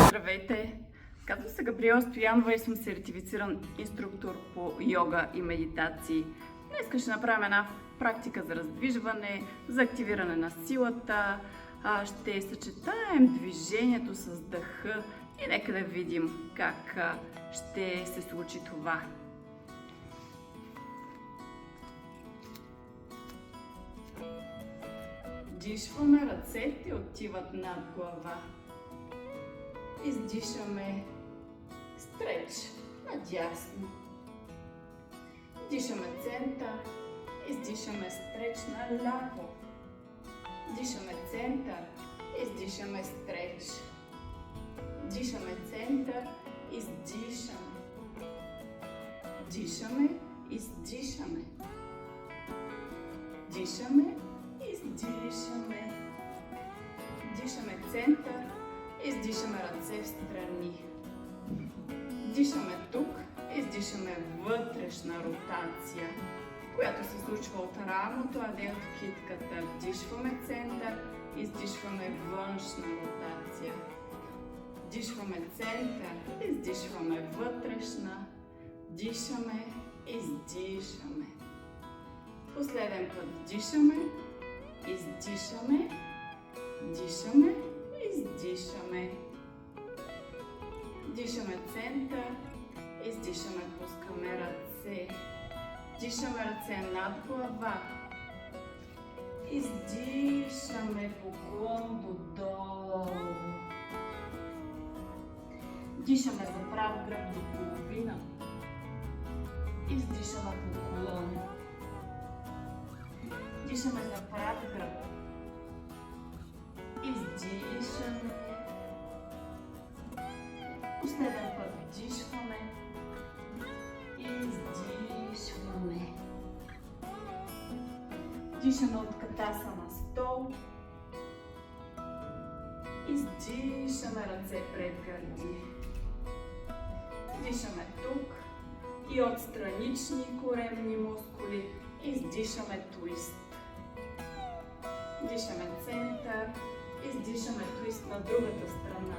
Здравейте! Казвам се Габриела Стоянова и съм сертифициран инструктор по йога и медитации. Днес ще направим една практика за раздвижване, за активиране на силата. Ще съчетаем движението с дъха и нека да видим как ще се случи това. Дишваме, ръцете отиват над глава. Издишаме стреч надясно. Дишаме център, издишаме стреч наляво. Дишаме център, издишаме стреч. Дишаме център, издишаме. Дишаме, издишаме. Дишаме, издишаме. Дишаме център, издишаме ръце в страни. Дишаме тук, издишаме вътрешна ротация, която се случва от рамото, а не от китката. Вдишваме център, издишваме външна ротация. Дишваме център, издишваме вътрешна. Дишаме, издишаме. Последен път вдишаме, издишаме, дишаме, издишаме. Дишаме център, издишаме, пускаме ръце. Дишаме ръце над глава. Издишаме, поклон додолу. Дишаме за прав гръб до половина. Издишаме поклон. Дишаме за прав гръб. Издишаме. Последен път вдишваме. Издишваме. Дишаме от катаса на стол. Издишаме ръце пред гърди. Дишаме тук и от странични коремни мускули издишаме твист. Дишаме център, издишаме твист на другата страна.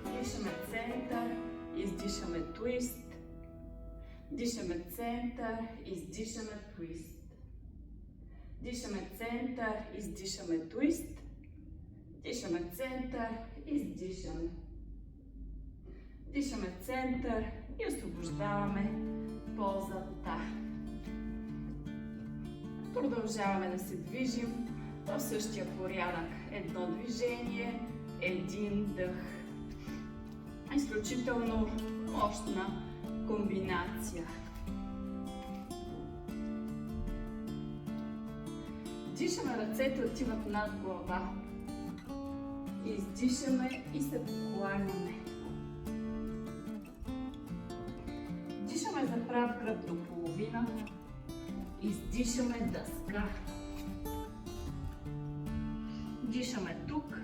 Дишаме център, издишаме твист. Дишаме център, издишаме твист. Дишаме център, издишаме твист. Дишаме център, издишаме. Дишаме център и освобождаваме позата. Продължаваме да се движим в същия порядък. Едно движение, един дъх. Изключително мощна комбинация. Дишаме, ръцете отиват над глава. Издишаме и се покланяме. Дишаме за прав гръб до половина. Издишаме дъска. Дишаме тук.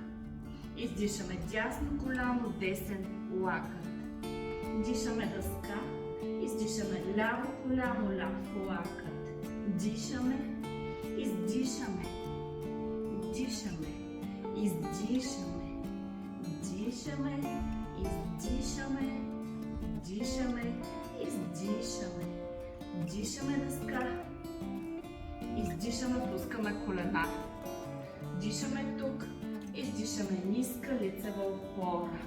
Издишаме дясно коляно, десен лакът. Дишаме дъска. Издишаме ляво коляно, ляв лакът. Дишаме. Издишаме. Дишаме. Издишаме. Дишаме. Издишаме. Дишаме. Издишаме. Дишаме дъска. Издишаме, пускаме колена. Дишаме тук. Издишаме ниска лицева опора.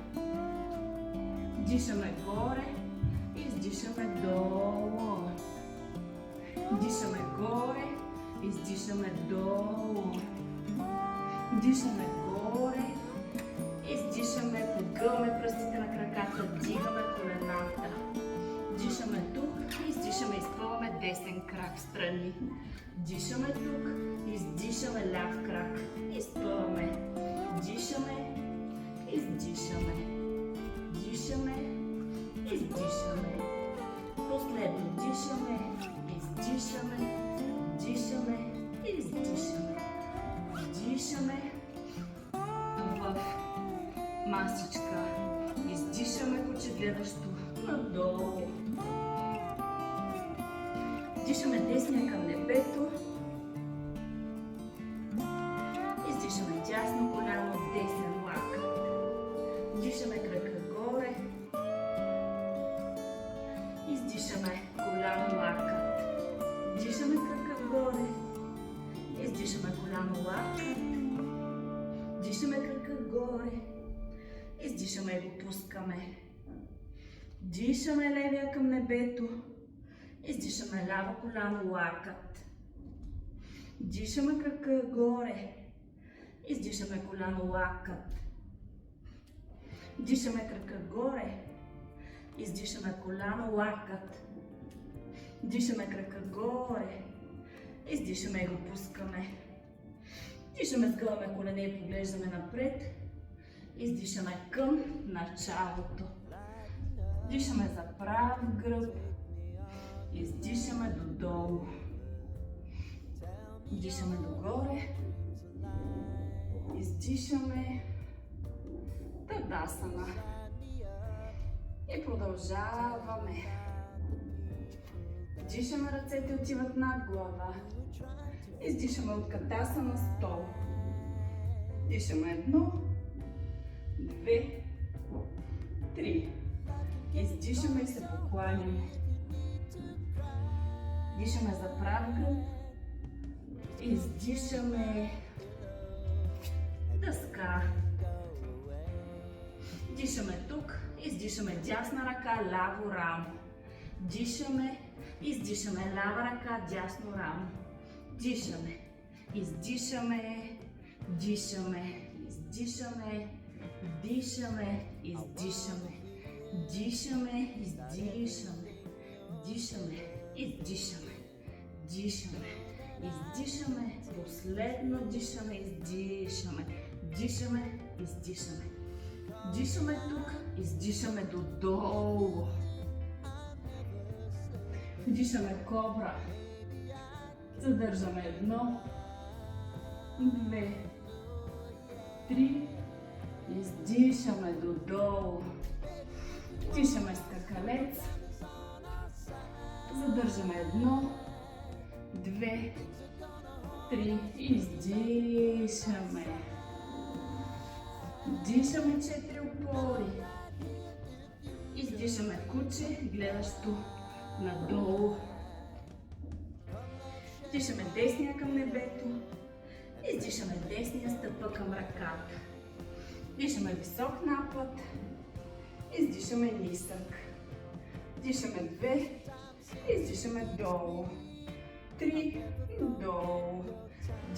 Дишаме горе. Издишаме долу. Дишаме горе. Издишаме долу. Дишаме горе. Издишаме, подгъваме пръстите на краката. Дигаме колената. Дишаме тук. Издишаме, изпълваме десен крак в страни. Дишаме тук. Издишаме ляв крак. Изпълваме. Дишаме. Издишаме. Дишаме. Издишаме. Последно дишаме. Издишаме. Дишаме. Издишаме. Дишаме в масичка. Издишаме куче гледащо надолу. Издишаме десния към небето. Издишаме дясно коляно, десен лакът. Дишаме крака горе. Издишаме коляно, лакът. Дишаме крака горе. Издишаме коляно, лакът. Дишаме крака горе. Издишаме и го пускаме. Дишаме левия към небето. Издишаме ляво коляно, лакът. Дишаме крака горе. Издишаме коляно, лакът. Дишаме крака горе. Издишаме коляно, лакът. Дишаме крака горе. Издишаме и го пускаме. Дишаме, сгъваме колене и поглеждаме напред. Издишаме към началото. Дишаме за прав гръб. Издишаме додолу. Дишаме догоре. Издишаме Тадасана. И продължаваме. Дишаме, ръцете отиват над глава. Издишаме от Кадасана стол. Дишаме 1, 2, 3. Издишаме и се покланяме. Дишаме за прав гръб. Издишаме дъска. Дишаме тук. Издишаме дясна ръка, ляво рамо. Дишаме. Издишаме лява ръка, дясно рамо. Дишаме. Издишаме. Дишаме. Издишаме. Дишаме. Издишаме. Дишаме. Издишаме. Дишаме. Издишаме. Дишаме. Издишаме. Последно дишаме. Издишаме. Дишаме. Издишаме. Дишаме тук. Издишаме додолу. Дишаме кобра. Задържаме 1, 2, 3. Издишаме додолу. Дишаме скакалец. Задържаме 1, 2, 3. Издишаме. Дишаме 4 опори. Издишаме куче, гледащо надолу. Дишаме десния към небето. Издишаме десния стъпа към ръката. Дишаме висок напад. Издишаме нисък. Дишаме 2. Издишаме долу. 3. Долу.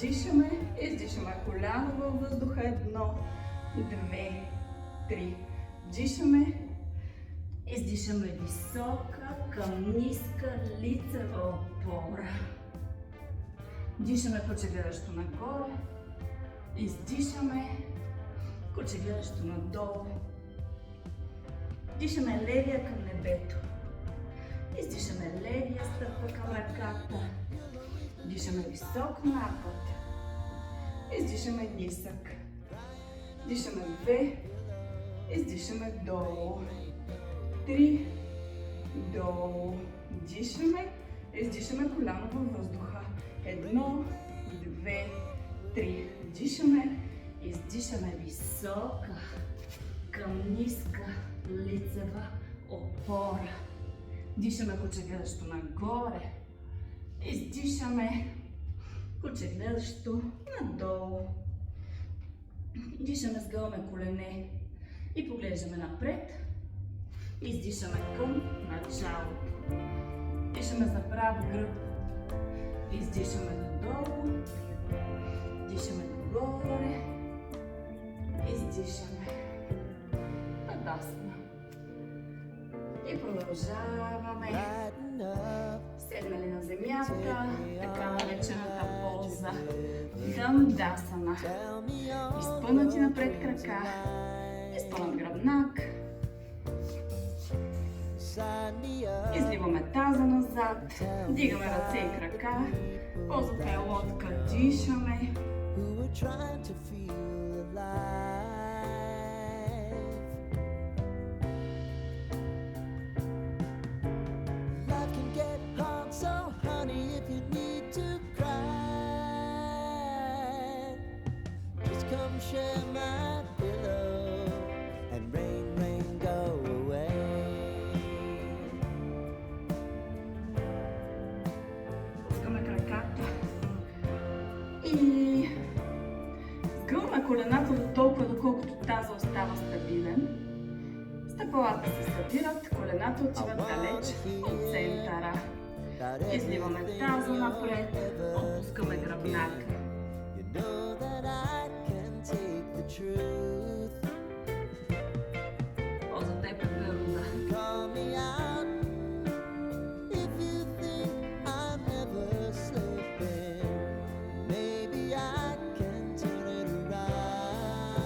Дишаме. Издишаме коляно във въздуха. 1, 2, 3. Дишаме. Издишаме висока към ниска лицева опора. Дишаме куче гледащо нагоре. Издишаме куче гледащо надолу. Дишаме левия към небето. Издишаме левия стъпа към ръката. Дишаме висок напад. Издишаме нисък. Дишаме 2. Издишаме долу. 3. Долу. Дишаме. Издишаме коляно във въздуха. 1, 2, 3. Дишаме. Издишаме висока към ниска лицева опора. Дишаме куче гледащо нагоре. Издишаме куче гледащо надолу. Дишаме, сгъваме колене и поглеждаме напред. Издишаме към началото. Дишаме за прав гръб. Издишаме додолу. Дишаме догоре. Издишаме. Тадасана. И продължаваме. Седнали на земята, така наречената поза Дандасана. Изпънати напред крака, изпънат гръбнак. Изливаме таза назад, дигаме ръце и крака, позата е лодка, дишаме. share my pillow and rain, rain, go away. Пускаме краката и сгъваме колената до толкова, доколкото таза остава стабилен. Стъпалата се събират, колената отиват далеч от центъра. Изливаме таза напред, отпускаме гръбнака. You know that I can take the truth. Позата е природна. Call me out if you think I'm never slipping. Maybe I can turn it around.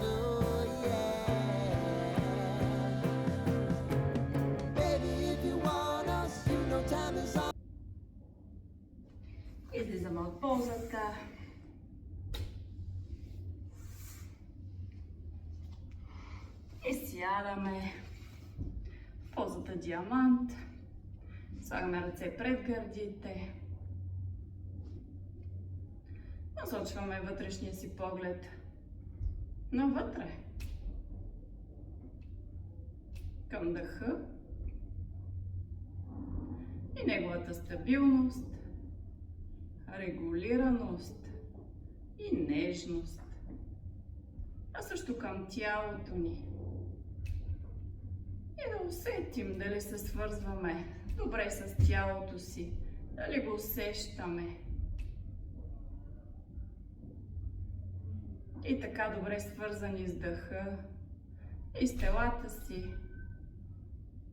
Oh yeah. Baby, if you want us, you know time is on. Излизаме от позата. И сядаме. Позата диамант. Слагаме ръце пред гърдите. Насочваме вътрешния си поглед навътре. Към дъха. И неговата стабилност, регулираност и нежност. А също към тялото ни. И да усетим дали се свързваме добре с тялото си, дали го усещаме. И така добре свързани с дъха и с телата си.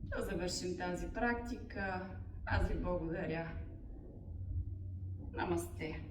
Да завършим тази практика. Аз ви благодаря. Намасте!